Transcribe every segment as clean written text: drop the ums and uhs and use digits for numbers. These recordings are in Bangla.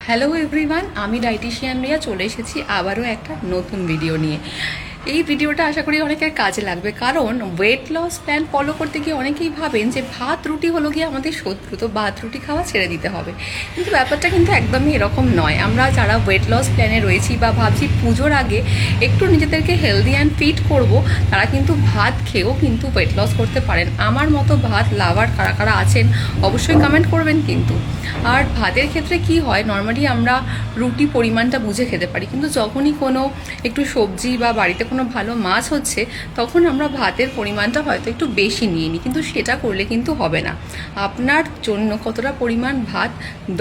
হ্যালো এভরিওয়ান, আমি ডায়েটিশিয়ান রিয়া চলে এসেছি আবারও একটা নতুন ভিডিও নিয়ে। এই ভিডিওটা আশা করি অনেকের কাজে লাগবে, কারণ ওয়েট লস প্ল্যান ফলো করতে গিয়ে অনেকেই ভাবেন যে ভাত রুটি হলো গিয়ে আমাদের শত্রু, তো ভাত রুটি খাওয়া ছেড়ে দিতে হবে। কিন্তু ব্যাপারটা কিন্তু একদমই এরকম নয়। আমরা যারা ওয়েট লস প্ল্যানে রয়েছি বা ভাবছি পুজোর আগে একটু নিজেদেরকে হেলদি অ্যান্ড ফিট করব, তারা কিন্তু ভাত খেয়েও কিন্তু ওয়েট লস করতে পারেন। আমার মতো ভাত লাভার কারা কারা আছেন অবশ্যই কমেন্ট করবেন কিন্তু। আর ভাতের ক্ষেত্রে কি হয়, নর্মালি আমরা রুটি পরিমাণটা বুঝে খেতে পারি, কিন্তু যখনই কোনো একটু সবজি বা বাড়িতে কোনো ভালো মাছ হচ্ছে, তখন আমরা ভাতের পরিমাণটা হয়তো একটু বেশি নিয়ে নিই, কিন্তু সেটা করলে কিন্তু হবে না। আপনার জন্য কতটা পরিমাণ ভাত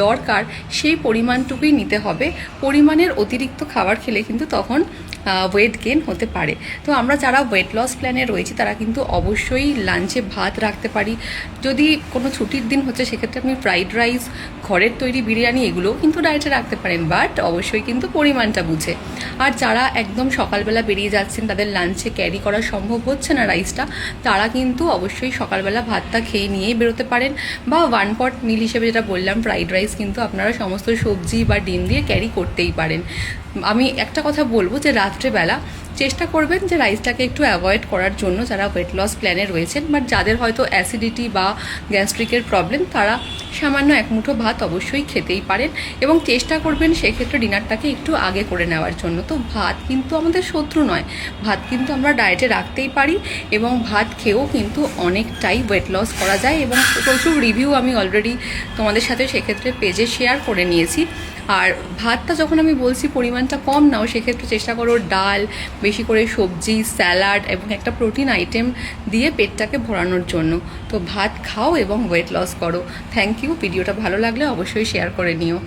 দরকার সেই পরিমাণটুকুই নিতে হবে। পরিমাণের অতিরিক্ত খাবার খেলে কিন্তু তখন ওয়েট গেন হতে পারে। তো আমরা যারা ওয়েট লস প্ল্যানে রয়েছি তারা কিন্তু অবশ্যই লাঞ্চে ভাত রাখতে পারি। যদি কোনো ছুটির দিন হচ্ছে সেক্ষেত্রে আপনি ফ্রাইড রাইস, ঘরের তৈরি বিরিয়ানি এগুলোও কিন্তু ডায়েটে রাখতে পারেন, বাট অবশ্যই কিন্তু পরিমাণটা বুঝে। আর যারা একদম সকালবেলা বেরিয়ে যাচ্ছেন, তাদের লাঞ্চে ক্যারি করা সম্ভব হচ্ছে না রাইসটা, তারা কিন্তু অবশ্যই সকালবেলা ভাতটা খেয়ে নিয়েই বেরোতে পারেন। বা ওয়ান পট মিল হিসেবে যেটা বললাম, ফ্রাইড রাইস কিন্তু আপনারা সমস্ত সবজি বা ডিম দিয়ে ক্যারি করতেই পারেন। আমি একটা কথা বলবো যে রাত্রেবেলা চেষ্টা করবেন যে রাইসটাকে একটু অ্যাভয়েড করার জন্য, যারা ওয়েট লস প্ল্যানে রয়েছেন। বাট যাদের হয়তো অ্যাসিডিটি বা গ্যাস্ট্রিকের প্রবলেম, তারা সামান্য এক মুঠো ভাত অবশ্যই খেতেই পারেন, এবং চেষ্টা করবেন সেক্ষেত্রে ডিনারটাকে একটু আগে করে নেওয়ার জন্য। তো ভাত কিন্তু আমাদের শত্রু নয়, ভাত কিন্তু আমরা ডায়েটে রাখতেই পারি, এবং ভাত খেয়েও কিন্তু অনেকটাই ওয়েট লস করা যায়। এবং প্রচুর রিভিউ আমি অলরেডি তোমাদের সাথে সেক্ষেত্রে পেজে শেয়ার করে নিয়েছি। আর ভাতটা যখন আমি বলছি পরিমাণটা কম নাও, সেক্ষেত্রে চেষ্টা করো ডাল, বেশি করে সবজি, স্যালাড এবং একটা প্রোটিন আইটেম দিয়ে পেটটাকে ভরানোর জন্য। তো ভাত খাও এবং ওয়েট লস করো। Thank you. ভিডিওটা ভালো লাগলে অবশ্যই শেয়ার করে নিও।